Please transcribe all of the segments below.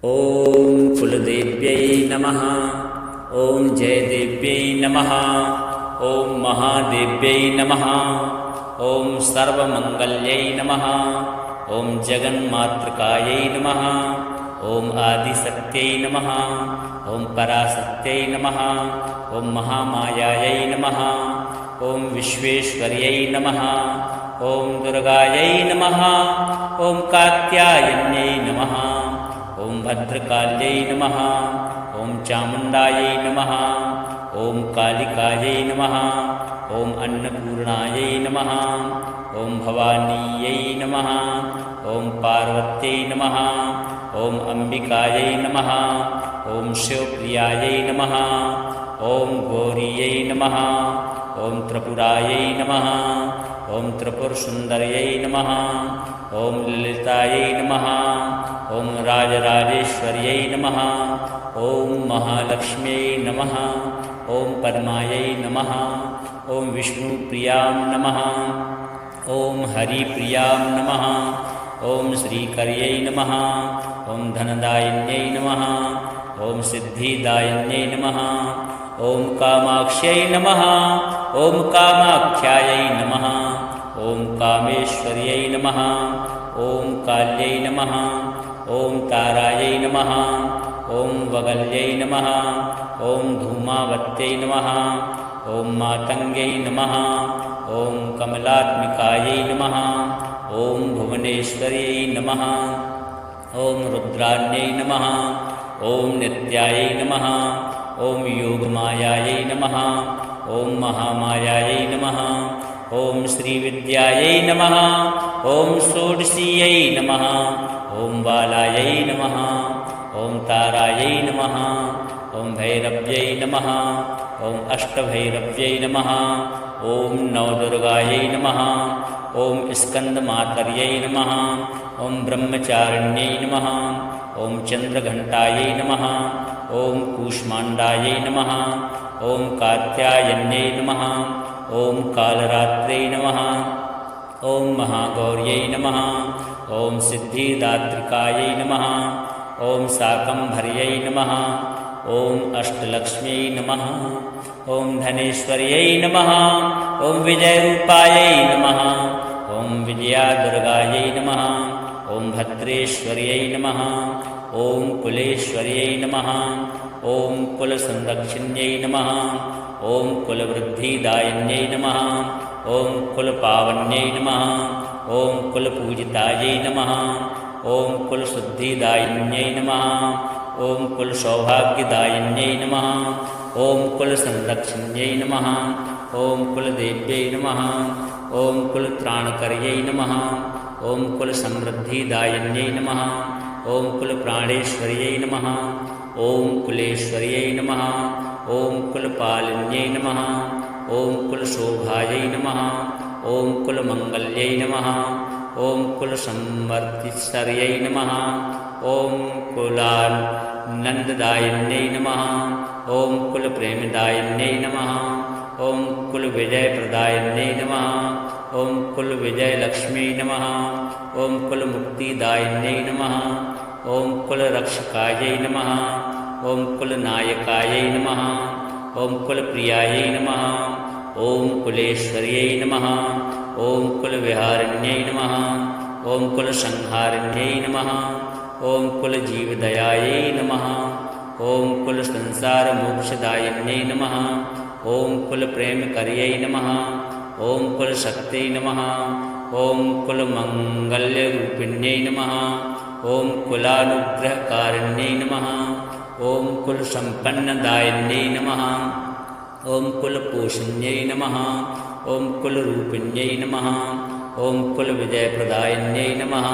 ॐ कुलदेव्यै नमः। ॐ जयदेव्यै नमः। ॐ महादेव्यै नमः। ॐ सर्वमङ्गल्यै नमः। ॐ जगन्मातृकायै नमः। ॐ आदिशक्त्यै नमः। ॐ पराशक्त्यै नमः। ॐ महामायायै नमः। ॐ विश्वेश्वर्यै नमः। ॐ दुर्गायै नमः। ॐ कात्यायन्यै नमः। ॐ भद्रकाल्यै नमः। ॐ चामुण्डायै नमः। ॐ कालिकायै नमः। ॐ अन्नपूर्णायै नमः। ॐ भवानीयै नमः। ॐ पार्वत्यै नमः। ॐ अम्बिकायै नमः। ॐ शिवप्रियायै नमः। ॐ गौरीयै नमः। ॐ त्रिपुरायै नमः। ॐ त्रिपुरसुन्दर्यै नमः। ॐ ललितायै नमः। ॐ राजराजेश्वर्यै नमः। ॐ महालक्ष्म्यै नमः। ॐ पद्मायै नमः। ॐ विष्णुप्रियां नमः। ॐ हरिप्रियां नमः। ॐ श्रीकर्यै नमः। ॐ धनदायिन्यै नमः। ॐ सिद्धिदायिन्यै नमः। ॐ कामाक्ष्यै नमः। ॐ कामाख्यायै नमः। ॐ कामेश्वर्यै नमः। ॐ काल्यै नमः। ॐ तारायै नमः। ॐ वगल्यै नमः। ॐ धूमावत्यै नमः। ॐ मातङ्ग्यै नमः। ॐ कमलात्मिकायै नमः। ॐ भुवनेश्वर्यै नमः। ॐ रुद्राण्यै नमः। ॐ नित्यायै नमः। ॐ योगमायायै नमः। ॐ महामायायै नमः। ॐ श्रीविद्यायै नमः। ॐ षोडशीयै नमः। ॐ बालायै नमः। ॐ तारायै नमः। ॐ भैरव्यै नमः। ॐ अष्टभैरव्यै नमः। ॐ नवदुर्गायै नमः। ॐ स्कन्दमातर्यै नमः। ॐ ब्रह्मचारिण्यै नमः। ॐ चन्द्रघण्टायै नमः। ॐ कूष्माण्डायै नमः। ॐ कात्यायन्यै नमः। ॐ कालरात्रै नमः। ॐ महागौर्यै नमः। ॐ सिद्धिदात्रिकायै नमः। ॐ शाकम्भर्यै नमः। ॐ अष्टलक्ष्म्यै नमः। ॐ धनेश्वर्यै नमः। ॐ विजयरूपायै नमः। ॐ विजयादुर्गायै नमः। ॐ भद्रेश्वर्यै नमः। ॐ कुलेश्वर्यै नमः। ॐ कुलसंरक्षिण्यै नमः। ॐ कुलवृद्धिदायिन्यै नमः। ॐ कुलपावन्यै नमः। ॐ कुलपूजितायै नमः। ॐ कुलशुद्धिदायिन्यै नमः। ॐ कुलसौभाग्यदायिन्यै नमः। ॐ कुलसंरक्षिण्यै नमः। ॐ कुलदेव्यै नमः। ॐ कुलत्राणकर्यै नमः। ॐ कुलसमृद्धिदायिन्यै नमः। ॐ कुलप्राणेश्वर्यै नमः। ॐ कुलेश्वर्यै नमः। ॐ कुलपालिन्यै नमः। ॐ कुलशोभायै नमः। ॐ कुलमङ्गल्यै नमः। ॐ कुलसंवर्धिस्वर्यै नमः। ॐ कुलानन्ददायिन्यै नमः। ॐ कुलप्रेमदायिन्यै नमः। ॐ कुलविजयप्रदायिन्यै नमः। ॐ कुलविजयलक्ष्म्यै नमः। ॐ कुलमुक्तिदायिन्यै नमः। ॐ कुलरक्षकायै नमः। ॐ कुलनायकायै नमः। ॐ कुलप्रियायै नमः। ॐ कुलेश्वर्यै नमः। ॐ कुलविहारिण्यै नमः। ॐ कुलसंहारिण्यै नमः। ॐ कुलजीवदयायै नमः। ॐ कुलसंसारमोक्षदायिन्यै नमः। ॐ कुलप्रेमकर्यै नमः। ॐ कुलशक्त्यै नमः। ॐ कुलमङ्गल्यरूपिण्यै नमः। ॐ कुलानुग्रहकारिण्यै नमः। ॐ कुलसम्पन्नदायिन्यै नमः। ॐ कुलपोषण्यै नमः। ॐ कुलरूपिण्यै नमः। ॐ कुलविजयप्रदायिन्यै नमः।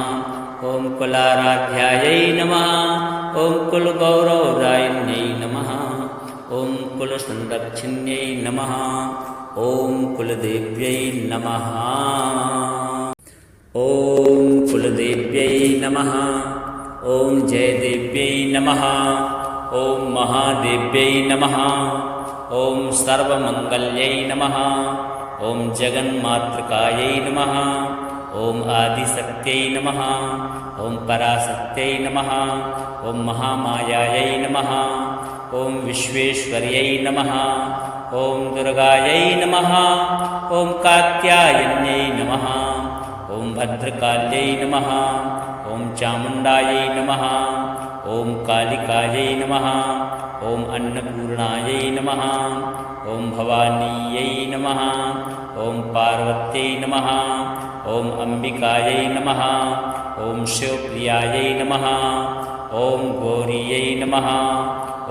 ॐ कुलाराध्यायै नमः। ॐ कुलगौरवदायिन्यै नमः। ॐ कुलसंरक्षिण्यै नमः। ॐ कुलदेव्यै नमः। ॐ कुलदेव्यै नमः। ॐ जयदेव्यै नमः। ॐ महादेव्यै नमः। ॐ सर्वमङ्गल्यै नमः। ॐ जगन्मातृकायै नमः। ॐ आदिशक्त्यै नमः ॐ पराशक्त्यै नमः ॐ महामायायै नमः ॐ विश्वेश्वर्यै नमः ॐ दुर्गायै नमः ॐ कात्यायन्यै नमः ॐ भद्रकाल्यै नमः ॐ चामुण्डायै नमः ॐ कालिकायै नमः ॐ अन्नपूर्णायै नमः ॐ भवानीयै नमः ॐ पार्वत्यै नमः ॐ अम्बिकायै नमः ॐ शिवप्रियायै नमः ॐ गौरीयै नमः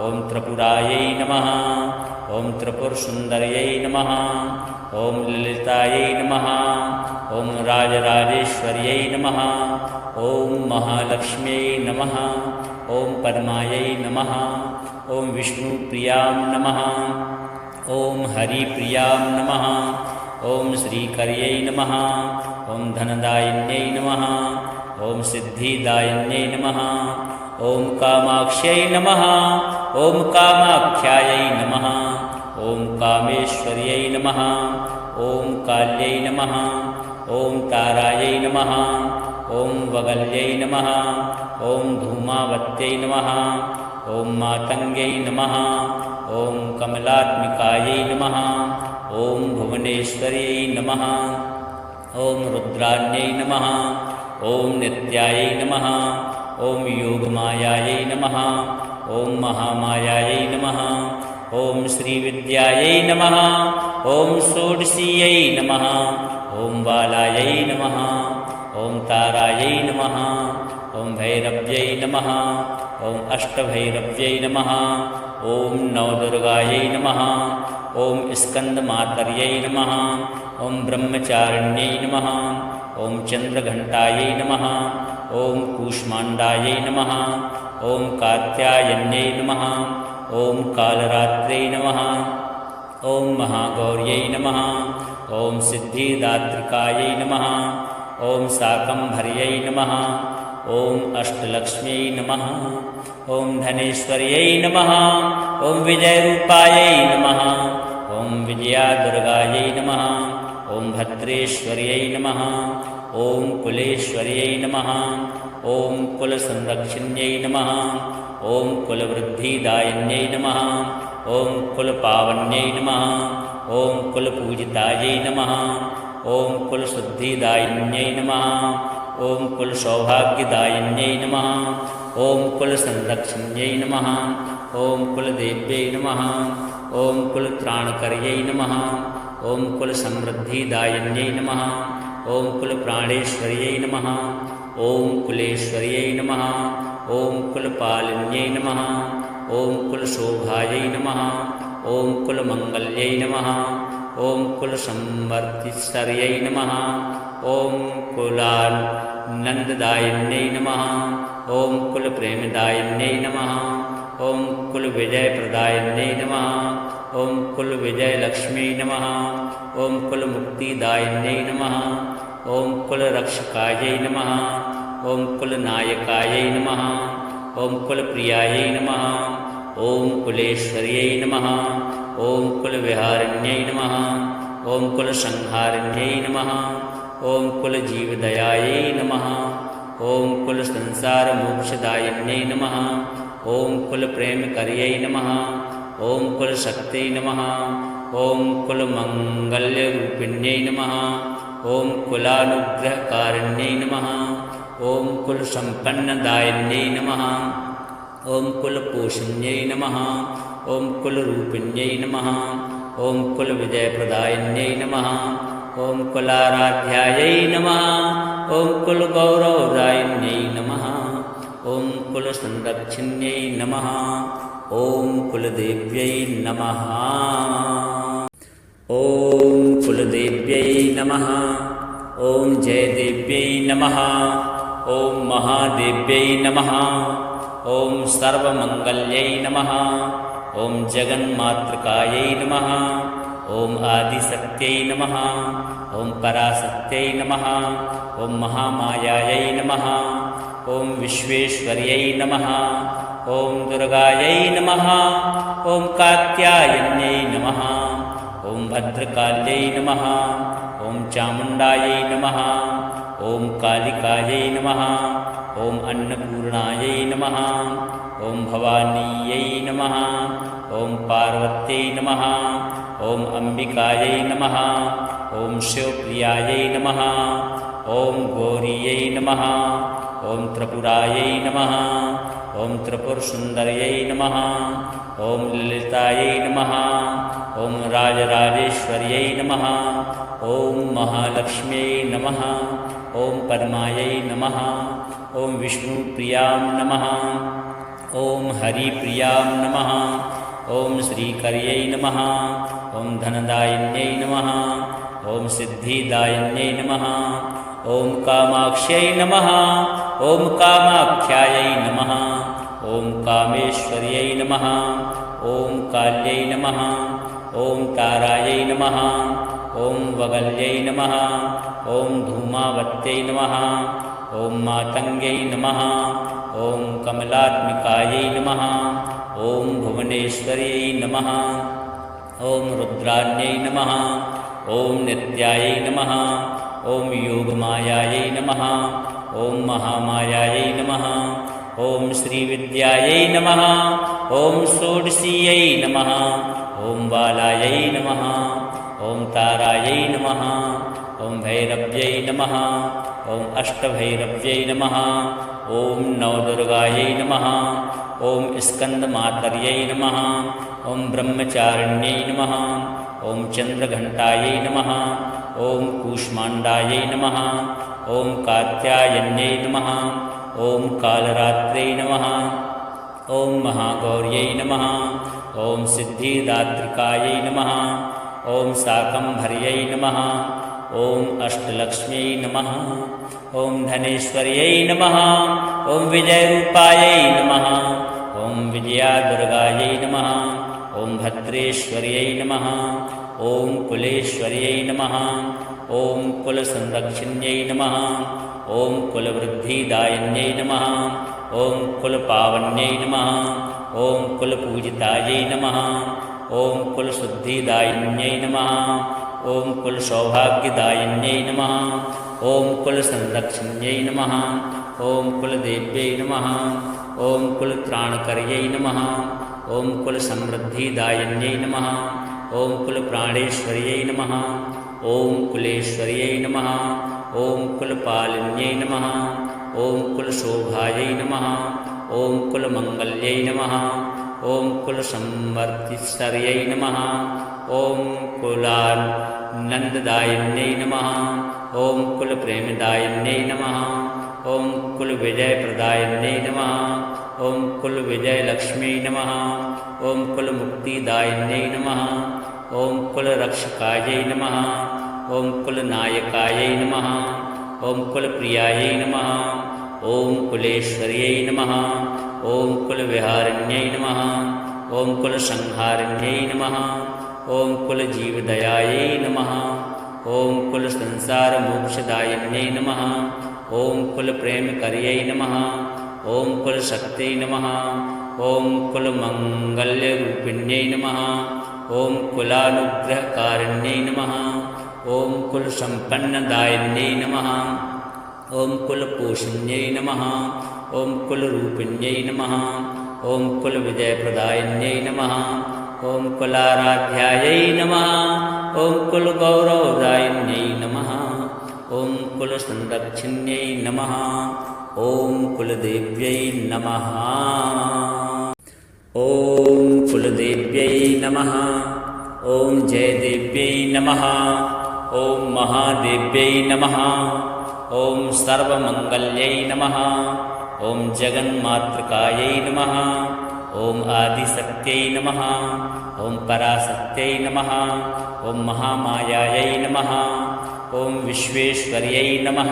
ॐ त्रिपुरायै नमः ॐ त्रिपुरसुन्दर्यै नमः ॐ ललितायै नमः ॐ राजराजेश्वर्यै नमः ॐ महालक्ष्म्यै नमः ॐ पद्मायै नमः ॐ विष्णुप्रियां नमः ॐ हरिप्रियां नमः ॐ श्रीकर्यै नमः ॐ धनदायिन्यै नमः ॐ सिद्धिदायिन्यै नमः ॐ कामाक्ष्यै नमः ॐ कामाख्यायै नमः ॐ कामेश्वर्यै नमः ॐ काल्यै नमः ॐ तारायै नमः ॐ वगल्यै नमः ॐ धूमावत्यै नमः ॐ मातङ्ग्यै नमः ॐ कमलात्मिकायै नमः ॐ भुवनेश्वर्यै नमः ॐ रुद्राण्यै नमः ॐ नित्यायै नमः ॐ योगमायायै नमः ॐ महामायायै नमः ॐ श्रीविद्यायै नमः ॐ षोडशीयै नमः ॐ बालायै नमः ॐ तारायै नमः ॐ भैरव्यै नमः ॐ अष्टभैरव्यै नमः ॐ नवदुर्गायै नमः ॐ स्कन्दमातर्यै नमः ॐ ब्रह्मचारिण्यै नमः ॐ चन्द्रघण्टायै नमः ॐ कूष्माण्डायै नमः ॐ कात्यायन्यै नमः ॐ कालरात्र्यै नमः ॐ महागौर्यै नमः ॐ सिद्धिदात्रिकायै नमः ॐ शाकम्भर्यै नमः ॐ अष्टलक्ष्म्यै नमः ॐ धनेश्वर्यै नमः ॐ विजयरूपायै नमः ॐ विजयादुर्गायै नमः ॐ भद्रेश्वर्यै नमः ॐ कुलेश्वर्यै नमः ॐ कुलसंरक्षिण्यै नमः ॐ कुलवृद्धिदायिन्यै नमः ॐ कुलपावन्यै नमः ॐ कुलपूजितायै नमः ॐ कुलशुद्धिदायिन्यै नमः ॐ कुलसौभाग्यदायिन्यै नमः ॐ कुलसंरक्षिण्यै नमः ॐ कुलदेव्यै नमः ॐ कुलत्राणकर्यै नमः ॐ कुलसमृद्धिदायिन्यै नमः ॐ कुलप्राणेश्वर्यै नमः ॐ कुलेश्वर्यै नमः ॐ कुलपालिन्यै नमः ॐ कुलशोभायै नमः ॐ कुलमङ्गल्यै नमः ॐ कुलसंवर्धिस्वर्यै नमः ॐ कुलानन्ददायिन्यै नमः ॐ कुलप्रेमदायिन्यै नमः ॐ कुलविजयप्रदायिन्यै नमः ॐ कुलविजयलक्ष्म्यै नमः ॐ कुलमुक्तिदायिन्यै नमः ॐ कुलरक्षकायै नमः ॐ कुलनायकायै नमः ॐ कुलप्रियायै नमः ॐ कुलेश्वर्यै नमः ॐ कुलविहारिण्यै नमः ॐ कुलसंहारिण्यै नमः ॐ कुलजीवदयायै नमः ॐ कुलसंसारमोक्षदायिन्यै नमः ॐ कुलप्रेमकर्यै नमः ॐ कुलशक्त्यै नमः ॐ कुलमङ्गल्यरूपिण्यै नमः ॐ कुलानुग्रहकारिण्यै नमः ॐ कुलसम्पन्नदायिन्यै नमः ॐ कुलपोषिण्यै नमः ॐ कुलरूपिण्यै नमः ॐ कुलविजयप्रदायिन्यै नमः ॐ कुलाराध्यायै नमः ॐ कुलगौरवदायिन्यै नमः ॐ कुलसंरक्षिण्यै नमः ॐ कुलदेव्यै नमः ॐ कुलदेव्यै नमः ॐ जयदेव्यै नमः ॐ महादेव्यै नमः ॐ सर्वमङ्गल्यै नमः ॐ जगन्मातृकायै नमः ॐ आदिशक्त्यै नमः ॐ पराशक्त्यै नमः ॐ महामायायै नमः ॐ विश्वेश्वर्यै नमः ॐ दुर्गायै नमः ॐ कात्यायन्यै नमः ॐ भद्रकाल्यै नमः ॐ चामुण्डायै नमः ॐ कालिकायै नमः ॐ अन्नपूर्णायै नमः ॐ भवानीयै नमः ॐ पार्वत्यै नमः ॐ अम्बिकायै नमः ॐ शिवप्रियायै नमः ॐ गौरीयै नमः ॐ त्रिपुरायै नमः ॐ त्रिपुरसुन्दर्यै नमः ॐ ललितायै नमः ॐ राजराजेश्वर्यै नमः ॐ महालक्ष्म्यै नमः ॐ पद्मायै नमः ॐ विष्णुप्रियां नमः ॐ हरिप्रियां नमः ॐ श्रीकर्यै नमः ॐ धनदायिन्यै नमः ॐ सिद्धिदायिन्यै नमः ॐ कामाक्ष्यै नमः ॐ कामाख्यायै नमः ॐ कामेश्वर्यै नमः ॐ काल्यै नमः ॐ तारायै नमः ॐ वगल्यै नमः ॐ धूमावत्यै नमः ॐ मातङ्ग्यै नमः ॐ कमलात्मिकायै नमः ॐ भुवनेश्वर्यै नमः ॐ रुद्राण्यै नमः ॐ नित्यायै नमः ॐ योगमायायै नमः ॐ महामायायै नमः ॐ श्रीविद्यायै नमः ॐ षोडशीयै नमः ॐ बालायै नमः ॐ तारायै नमः ॐ भैरव्यै नमः ॐ अष्टभैरव्यै नमः ॐ नवदुर्गायै नमः ॐ स्कन्दमातर्यै नमः ॐ ब्रह्मचारिण्यै नमः ॐ चन्द्रघण्टायै नमः ॐ कूष्माण्डायै नमः ॐ कात्यायन्यै नमः ॐ कालरात्रै नमः ॐ महागौर्यै नमः ॐ सिद्धिदात्रिकायै नमः ॐ शाकम्भर्यै नमः ॐ अष्टलक्ष्म्यै नमः ॐ धनेश्वर्यै नमः ॐ विजयरूपायै नमः ॐ विजयादुर्गायै नमः ॐ भद्रेश्वर्यै नमः ॐ कुलेश्वर्यै नमः ॐ कुलसंरक्षिण्यै नमः ॐ कुलवृद्धिदायिन्यै नमः ॐ कुलपावन्यै नमः ॐ कुलपूजितायै नमः ॐ कुलशुद्धिदायिन्यै नमः ॐ कुलसौभाग्यदायिन्यै नमः ॐ कुलसंरक्षिण्यै नमः ॐ कुलदेव्यै नमः ॐ कुलत्राणकर्यै नमः ॐ कुलसमृद्धिदायिन्यै नमः ॐ कुलप्राणेश्वर्यै नमः ॐ कुलेश्वर्यै नमः ॐ कुलपालिन्यै नमः ॐ कुलशोभायै नमः ॐ कुलमङ्गल्यै नमः ॐ कुलसंवर्तिस्वर्यै नमः ॐ कुलानन्ददायिन्यै नमः ॐ कुलप्रेमदायिन्यै नमः ॐ कुलविजयप्रदायिन्यै नमः ॐ कुलविजयलक्ष्म्यै नमः ॐ कुलमुक्तिदायिन्यै नमः ॐ कुलरक्षकायै नमः ॐ कुलनायकायै नमः ॐ कुलप्रियायै नमः ॐ कुलेश्वर्यै नमः ॐ कुलविहारिण्यै नमः ॐ कुलसंहारिण्यै नमः ॐ कुलजीवदयायै नमः ॐ कुलसंसारमोक्षदायिन्यै नमः ॐ कुलप्रेमकर्यै नमः ॐ कुलशक्त्यै नमः ॐ कुलमङ्गल्यरूपिण्यै नमः ॐ कुलानुग्रहकारिण्यै नमः ॐ कुलसम्पन्नदायिन्यै नमः ॐ कुलपोषिण्यै नमः ॐ कुलरूपिण्यै नमः ॐ कुलविजयप्रदायिन्यै नमः ॐ कुलाराध्यायै नमः ॐ कुलगौरवदायिन्यै नमः ॐ कुलसंरक्षिण्यै नमः ॐ कुलदेव्यै नमः ॐ कुलदेव्यै नमः ॐ जयदेव्यै नमः ॐ महादेव्यै नमः ॐ सर्वमङ्गल्यै नमः ॐ जगन्मातृकायै नमः ॐ आदिशक्त्यै नमः ॐ पराशक्त्यै नमः ॐ महामायायै नमः ॐ विश्वेश्वर्यै नमः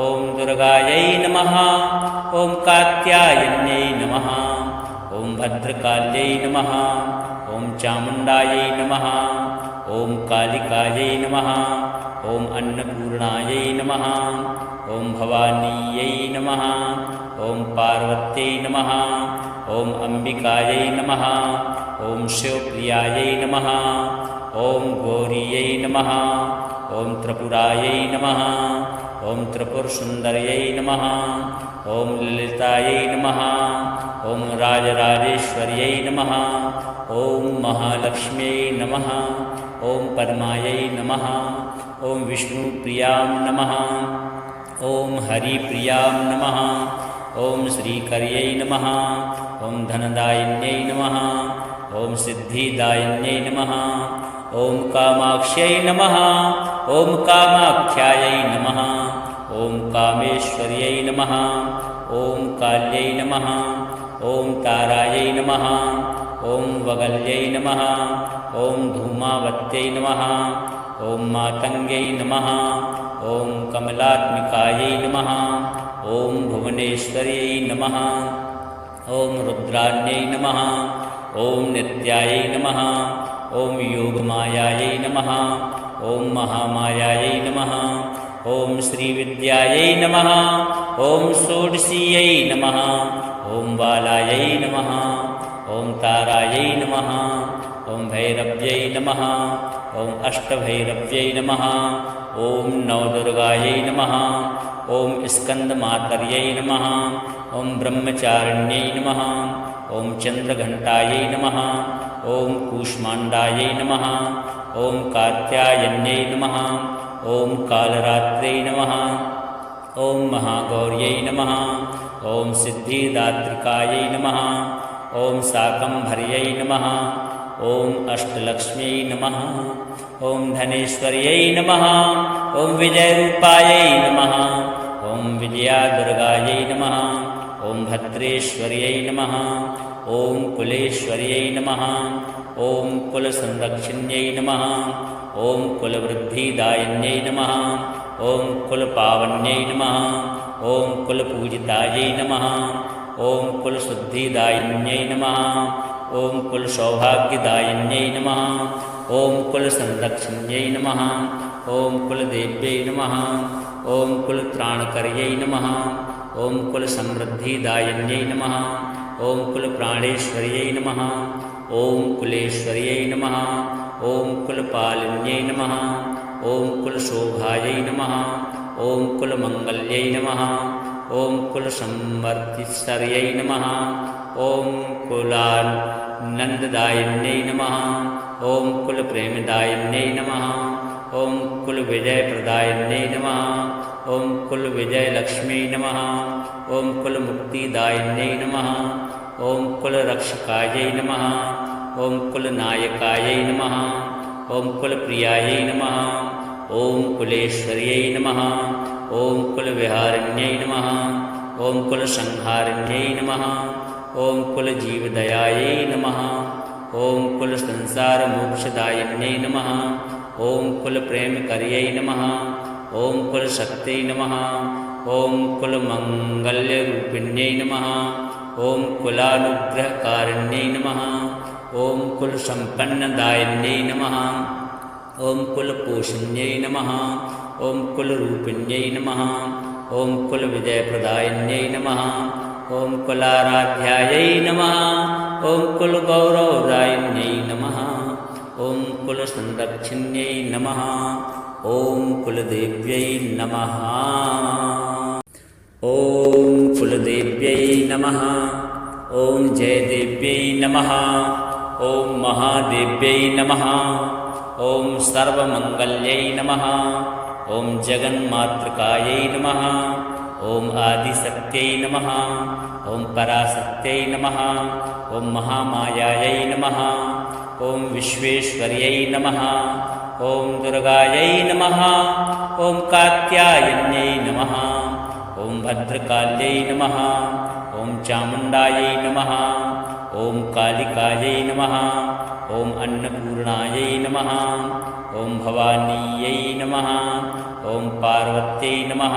ॐ दुर्गायै नमः ॐ कात्यायन्यै नमः ॐ भद्रकाल्यै नमः ॐ चामुण्डायै नमः ॐ कालिकायै नमः ॐ अन्नपूर्णायै नमः ॐ भवानीयै नमः ॐ पार्वत्यै नमः ॐ अम्बिकायै नमः ॐ शिवप्रियायै नमः ॐ गौरीयै नमः ॐ त्रिपुरायै नमः ॐ त्रिपुरसुन्दर्यै नमः ॐ ललितायै नमः ॐ राजराजेश्वर्यै नमः ॐ महालक्ष्म्यै नमः ॐ पद्मायै नमः ॐ विष्णुप्रियां नमः ॐ हरिप्रियां नमः ॐ श्रीकर्यै नमः ॐ धनदायिन्यै नमः ॐ सिद्धिदायिन्यै नमः ॐ कामाक्ष्यै नमः ॐ कामाख्यायै नमः ॐ कामेश्वर्यै नमः ॐ काल्यै नमः ॐ तारायै नमः ॐ वगल्यै नमः ॐ धूमावत्यै नमः ॐ मातङ्ग्यै नमः ॐ कमलात्मिकायै नमः ॐ भुवनेश्वर्यै नमः ॐ रुद्राण्यै नमः ॐ नित्यायै नमः ॐ योगमायायै नमः ॐ महामायायै नमः ॐ श्रीविद्यायै नमः ॐ षोडशीयै नमः ॐ बालायै नमः ॐ तारायै नमः ॐ भैरव्यै नमः ॐ अष्टभैरव्यै नमः ॐ नवदुर्गायै नमः ॐ स्कन्दमातर्यै नमः ॐ ब्रह्मचारिण्यै नमः ॐ चन्द्रघण्टायै नमः ॐ कूष्माण्डायै नमः ॐ कात्यायन्यै नमः ॐ कालरात्र्यै नमः ॐ महागौर्यै नमः ॐ सिद्धिदात्रिकायै नमः ॐ शाकम्भर्यै नमः ॐ अष्टलक्ष्म्यै नमः ॐ धनेश्वर्यै नमः ॐ विजयरूपायै नमः ॐ विजयादुर्गायै नमः ॐ भद्रेश्वर्यै नमः ॐ कुलेश्वर्यै नमः ॐ कुलसंरक्षिण्यै नमः ॐ कुलवृद्धिदायिन्यै नमः ॐ कुलपावन्यै नमः ॐ कुलपूजितायै नमः ॐ कुलशुद्धिदायिन्यै नमः ॐ कुलसौभाग्यदायिन्यै नमः ॐ कुलसंरक्षिण्यै नमः ॐ कुलदेव्यै नमः ॐ कुलत्राणकर्यै नमः ॐ कुलसमृद्धिदायिन्यै नमः ॐ कुलप्राणेश्वर्यै नमः ॐ कुलेश्वर्यै नमः ॐ कुलपालिन्यै नमः ॐ कुलशोभायै नमः ॐ कुलमङ्गल्यै नमः ॐ कुलसंवर्तिस्वर्यै नमः ॐ कुलानन्ददायिन्यै नमः ॐ कुलप्रेमदायिन्यै नमः ॐ कुलविजयप्रदायिन्यै नमः ॐ कुलविजयलक्ष्म्यै नमः ॐ कुलमुक्तिदायिन्यै नमः ॐ कुलरक्षकायै नमः ॐ कुलनायकायै नमः ॐ कुलप्रियायै नमः ॐ कुलेश्वर्यै नमः ॐ कुलविहारिण्यै नमः ॐ कुलसंहारिण्यै नमः ॐ कुलजीवदयायै नमः ॐ कुलसंसारमोक्षदायिन्यै नमः ॐ कुलप्रेमकर्यै नमः ॐ कुलशक्त्यै नमः ॐ कुलमङ्गल्यरूपिण्यै नमः ॐ कुलानुग्रहकारिण्यै नमः ॐ कुलसम्पन्नदायिन्यै नमः ॐ कुलपोषिण्यै नमः ॐ कुलरूपिण्यै नमः ॐ कुलविजयप्रदायिन्यै नमः ॐ कुलाराध्यायै नमः ॐ कुलगौरवदायिन्यै नमः ॐ कुलसंरक्षिण्यै नमः ॐ कुलदेव्यै नमः ॐ कुलदेव्यै नमः ॐ जयदेव्यै नमः ॐ महादेव्यै नमः ॐ सर्वमङ्गल्यै नमः ॐ जगन्मातृकायै नमः ॐ आदिशक्त्यै नमः ॐ पराशक्त्यै नमः ॐ महामायायै नमः ॐ विश्वेश्वर्यै नमः ॐ दुर्गायै नमः ॐ कात्यायन्यै नमः ॐ भद्रकाल्यै नमः ॐ चामुण्डायै नमः ॐ कालिकायै नमः ॐ अन्नपूर्णायै नमः ॐ भवानीयै नमः ॐ पार्वत्यै नमः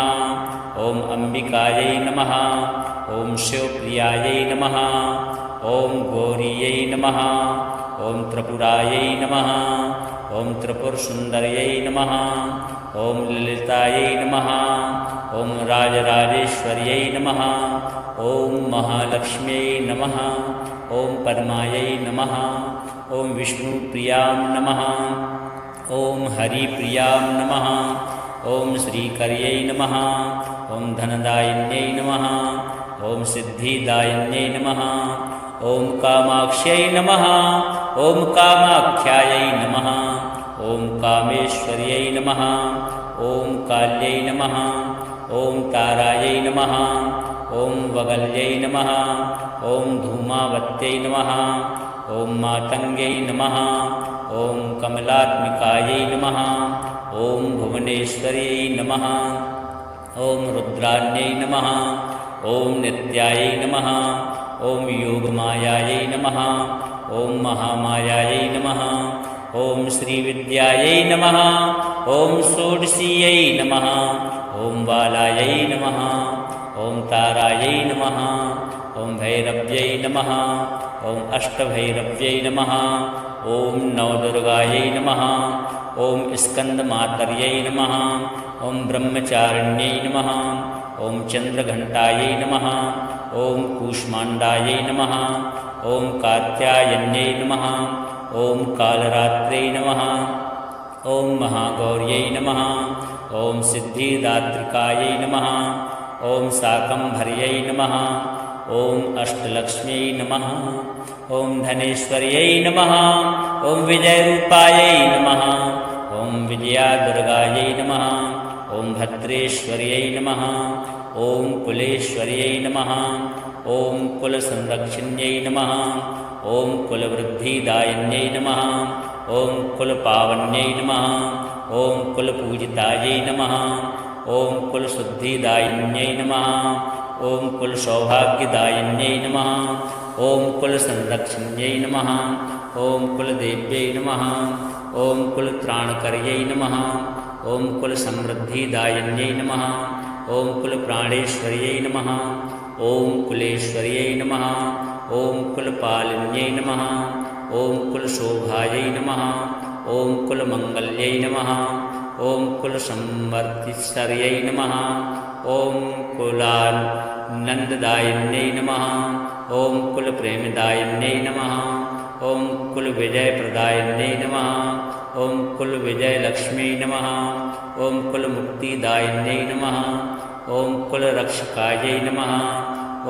ॐ अम्बिकायै नमः ॐ शिवप्रियायै नमः ॐ गौरीयै नमः ॐ त्रिपुरायै नमः ॐ त्रिपुरसुन्दर्यै नमः ॐ ललितायै नमः ॐ राजराजेश्वर्यै नमः ॐ महालक्ष्म्यै नमः ॐ पद्मायै नमः ॐ विष्णुप्रियां नमः ॐ हरिप्रियां नमः ॐ श्रीकर्यै नमः ॐ धनदायिन्यै नमः ॐ सिद्धिदायिन्यै नमः ॐ कामाक्ष्यै नमः ॐ कामाख्यायै नमः ॐ कामेश्वर्यै नमः ॐ काल्यै नमः ॐ तारायै नमः ॐ वगल्यै नमः ॐ धूमावत्यै नमः ॐ मातङ्ग्यै नमः ॐ कमलात्मिकायै नमः ॐ भुवनेश्वर्यै नमः ॐ रुद्राण्यै नमः ॐ नित्यायै नमः ॐ योगमायायै नमः ॐ महामायायै नमः ॐ श्रीविद्यायै नमः ॐ षोडशीयै नमः ॐ बालायै नमः ॐ तारायै नमः ॐ भैरव्यै नमः ॐ अष्टभैरव्यै नमः ॐ नवदुर्गायै नमः ॐ स्कन्दमातर्यै नमः ॐ ब्रह्मचारिण्यै नमः ॐ चन्द्रघण्टायै नमः ॐ कूष्माण्डायै नमः ॐ कात्यायन्यै नमः ॐ कालरात्रै नमः ॐ महागौर्यै नमः ॐ सिद्धिदात्रिकायै नमः ॐ शाकम्भर्यै नमः ॐ अष्टलक्ष्म्यै नमः ॐ धनेश्वर्यै नमः ॐ विजयरूपायै नमः ॐ विजयादुर्गायै नमः ॐ भद्रेश्वर्यै नमः ॐ कुलेश्वर्यै नमः ॐ कुलसंरक्षिण्यै नमः ॐ कुलवृद्धिदायिन्यै नमः ॐ कुलपावन्यै नमः ॐ कुलपूजितायै नमः ॐ कुलशुद्धिदायिन्यै नमः ॐ कुलसौभाग्यदायिन्यै नमः ॐ कुलसंरक्षिण्यै नमः ॐ कुलदेव्यै नमः ॐ कुलत्राणकर्यै नमः ॐ कुलसमृद्धिदायिन्यै नमः ॐ कुलप्राणेश्वर्यै नमः ॐ कुलेश्वर्यै नमः ॐ कुलपालिन्यै नमः ॐ कुलशोभायै नमः ॐ कुलमङ्गल्यै नमः ॐ कुलसंवर्तिश्वर्यै नमः ॐ कुलानन्ददायिन्यै नमः ॐ कुलप्रेमदायिन्यै नमः ॐ कुलविजयप्रदायिन्यै नमः ॐ कुलविजयलक्ष्म्यै नमः ॐ कुलमुक्तिदायिन्यै नमः ॐ कुलरक्षकायै नमः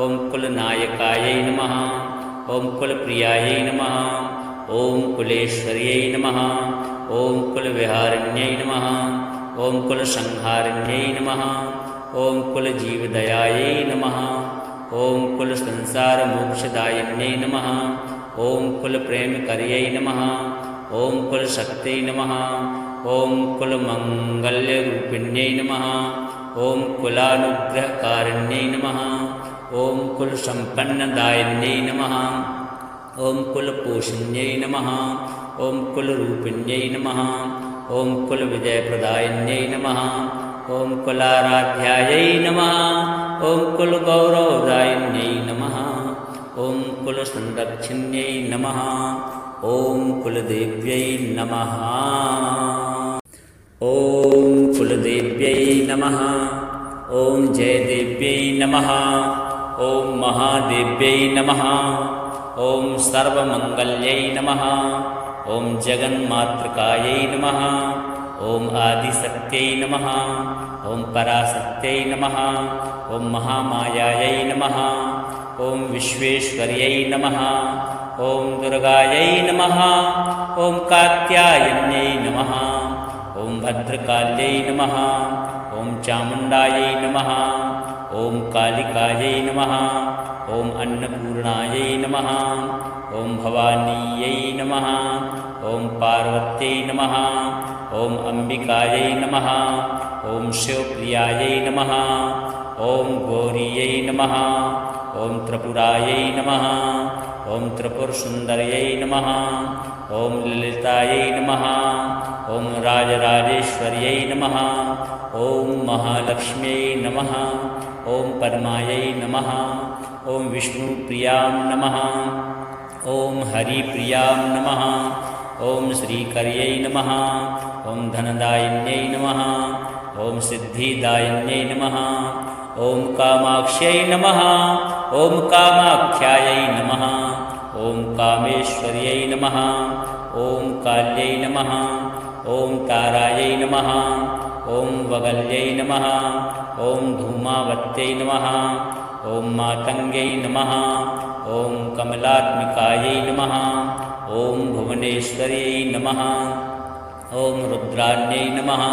ॐ कुलनायकायै नमः ॐ कुलप्रियायै नमः ॐ कुलेश्वर्यै नमः ॐ कुलविहारिण्यै नमः ॐ कुलसंहारिण्यै नमः ॐ कुलजीवदयायै नमः ॐ कुलसंसारमोक्षदायिन्यै नमः ॐ कुलप्रेमकर्यै नमः ॐ कुलशक्त्यै नमः ॐ कुलमङ्गल्यरूपिण्यै नमः ॐ कुलानुग्रहकारिण्यै नमः ॐ कुलसम्पन्नदायिन्यै नमः ॐ कुलपोषिण्यै नमः ॐ कुलरूपिण्यै नमः ॐ कुलविजयप्रदायिन्यै नमः ॐ कुलाराध्यायै नमः ॐ कुलगौरवदायिन्यै नमः ॐ कुलसंरक्षिण्यै नमः ॐ कुलदेव्यै नमः ॐ कुलदेव्यै नमः ॐ जयदेव्यै नमः ॐ महादेव्यै नमः ॐ सर्वमङ्गल्यै नमः ॐ जगन्मातृकायै नमः ॐ आदिशक्त्यै नमः ॐ पराशक्त्यै नमः ॐ महामायायै नमः ॐ विश्वेश्वर्यै नमः ॐ दुर्गायै नमः ॐ कात्यायन्यै नमः ॐ भद्रकाल्यै नमः ॐ चामुण्डायै नमः ॐ कालिकायै नमः ॐ अन्नपूर्णायै नमः ॐ भवानीयै नमः ॐ पार्वत्यै नमः ॐ अम्बिकायै नमः ॐ शिवप्रियायै नमः ॐ गौरीयै नमः ॐ त्रिपुरायै नमः ॐ त्रिपुरसुन्दर्यै नमः ॐ ललितायै नमः ॐ राजराजेश्वर्यै नमः ॐ महालक्ष्म्यै नमः ॐ पद्मायै नमः ॐ विष्णुप्रियां नमः ॐ हरिप्रियां नमः ॐ श्रीकर्यै नमः ॐ धनदायिन्यै नमः ॐ सिद्धिदायिन्यै नमः ॐ कामाक्ष्यै नमः ॐ कामाख्यायै नमः ॐ कामेश्वर्यै नमः ॐ काल्यै नमः ॐ तारायै नमः ॐ वगल्यै नमः ॐ धूमावत्यै नमः ॐ मातङ्ग्यै नमः ॐ कमलात्मिकायै नमः ॐ भुवनेश्वर्यै नमः ॐ रुद्राण्यै नमः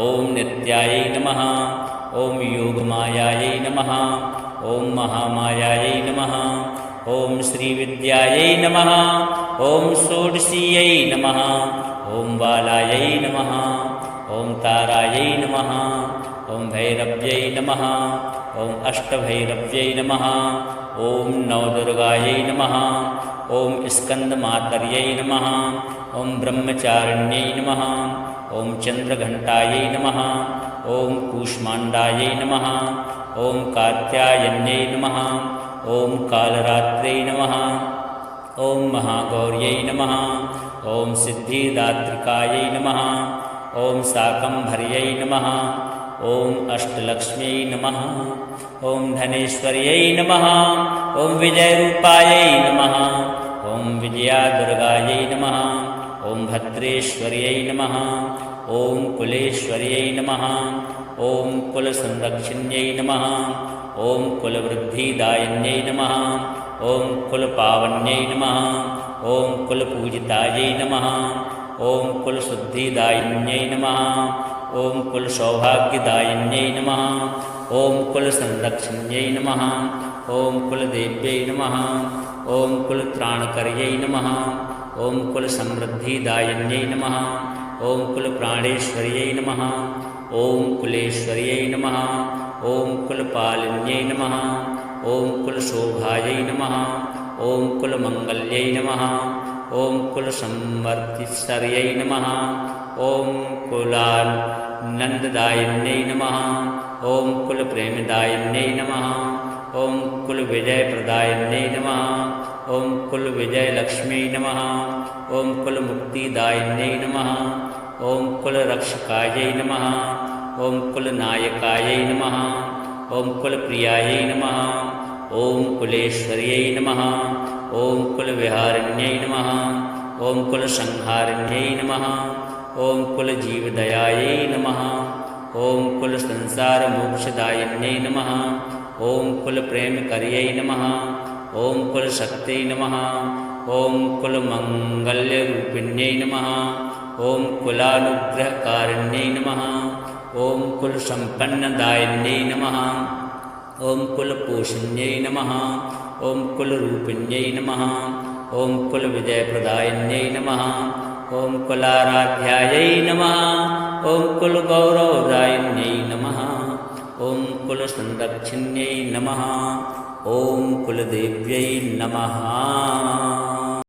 ॐ नित्यायै नमः ॐ योगमायायै नमः ॐ महामायायै नमः ॐ श्रीविद्यायै नमः ॐ षोडशीयै नमः ॐ बालायै नमः ॐ तारायै नमः ॐ भैरव्यै नमः ॐ अष्टभैरव्यै नमः ॐ नवदुर्गायै नमः ॐ स्कन्दमातर्यै नमः ॐ ब्रह्मचारिण्यै नमः ॐ चन्द्रघण्टायै नमः ॐ कूष्माण्डायै नमः ॐ कात्यायन्यै नमः ॐ कालरात्र्यै नमः ॐ महागौर्यै नमः ॐ सिद्धिदात्रिकायै नमः ॐ शाकम्भर्यै नमः ॐ अष्टलक्ष्म्यै नमः ॐ धनेश्वर्यै नमः ॐ विजयरूपायै नमः ॐ विजयादुर्गायै नमः ॐ भद्रेश्वर्यै नमः ॐ कुलेश्वर्यै नमः ॐ कुलसंरक्षिण्यै नमः ॐ कुलवृद्धिदायिन्यै नमः ॐ कुलपावन्यै नमः ॐ कुलपूजितायै नमः ॐ कुलशुद्धिदायिन्यै नमः ॐ कुलसौभाग्यदायिन्यै नमः ॐ कुलसंरक्षिण्यै नमः ॐ कुलदेव्यै नमः ॐ कुलत्राणकर्यै नमः ॐ कुलसमृद्धिदायिन्यै नमः ॐ कुलप्राणेश्वर्यै नमः ॐ कुलेश्वर्यै नमः ॐ कुलपालिन्यै नमः ॐ कुलशोभायै नमः ॐ कुलमङ्गल्यै नमः ॐ कुलसंवर्धिस्वर्यै नमः ॐ कुलानन्ददायिन्यै नमः ॐ कुलप्रेमदायिन्यै नमः ॐ कुलविजयप्रदायिन्यै नमः ॐ कुलविजयलक्ष्म्यै नमः ॐ कुलमुक्तिदायिन्यै नमः ॐ कुलरक्षकायै नमः ॐ कुलनायकायै नमः ॐ कुलप्रियायै नमः ॐ कुलेश्वर्यै नमः ॐ कुलविहारिण्यै नमः ॐ कुलसंहारिण्यै नमः ॐ कुलजीवदयायै नमः ॐ कुलसंसारमोक्षदायिन्यै नमः ॐ कुलप्रेमकर्यै नमः ॐ कुलशक्त्यै नमः ॐ कुलमङ्गल्यरूपिण्यै नमः ॐ कुलानुग्रहकारिण्यै नमः ॐ कुलसम्पन्नदायिन्यै नमः ॐ कुलपोषिण्यै नमः ॐ कुलरूपिण्यै नमः ॐ कुलविजयप्रदायिन्यै नमः ॐ कुलाराध्यायै नमः ॐ कुलगौरवदायिन्यै नमः ॐ कुलसंरक्षिण्यै नमः ॐ कुलदेव्यै नमः।